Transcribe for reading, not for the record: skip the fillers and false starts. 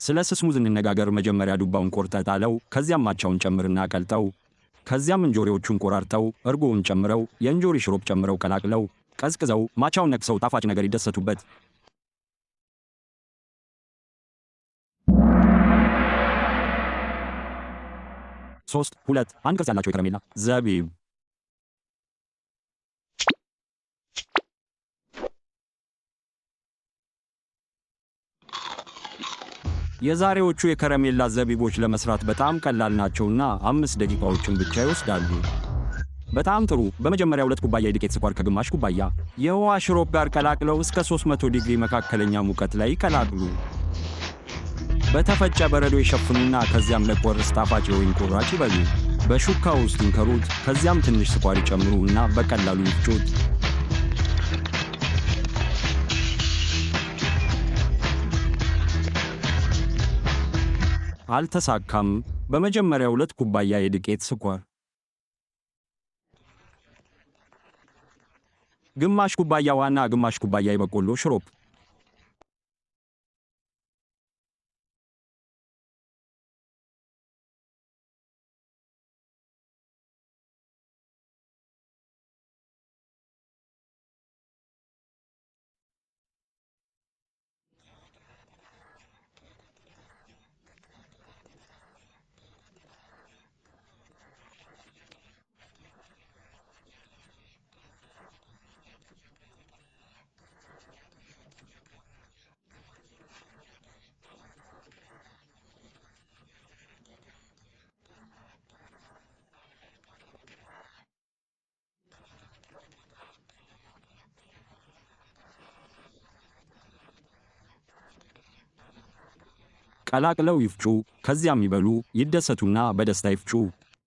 ስለ ስስሙዝ እንነጋገር። መጀመሪያ ዱባውን ቆርጠህ ጣለው። ከዚያም ማቻውን ጨምርና ቀልጠው። ከዚያም እንጆሪዎቹን ቆራርጠው እርጎውን ጨምረው የእንጆሪ ሽሮፕ ጨምረው ቀላቅለው ቀዝቅዘው ማቻውን ነክሰው ጣፋጭ ነገር ይደሰቱበት። 3 2 1 ቅርጽ ያላቸው የከረሜላ ዘቢብ የዛሬዎቹ የከረሜላ ዘቢቦች ለመስራት በጣም ቀላል ናቸውና 5 ደቂቃዎችን ብቻ ይወስዳሉ። በጣም ጥሩ። በመጀመሪያ 2 ኩባያ የዱቄት ስኳር ከግማሽ ኩባያ የውሃ ሽሮፕ ጋር ቀላቅለው እስከ 300 ዲግሪ መካከለኛ ሙቀት ላይ ይቀላቅሉ። በተፈጨ በረዶ ይሸፍኑና ከዚያም ለቆርስ ጣፋጭ የወይን ቁራጭ ይበሉ። በሹካ ውስጥ ይንከሩት። ከዚያም ትንሽ ስኳር ይጨምሩ እና በቀላሉ ይፍጩት። አልተሳካም። በመጀመሪያ 2 ኩባያ የዱቄት ስኳር፣ ግማሽ ኩባያ ውሃና ግማሽ ኩባያ የበቆሎ ሽሮፕ። ቀላቅለው ይፍጩ። ከዚያም ይበሉ፣ ይደሰቱና በደስታ ይፍጩ።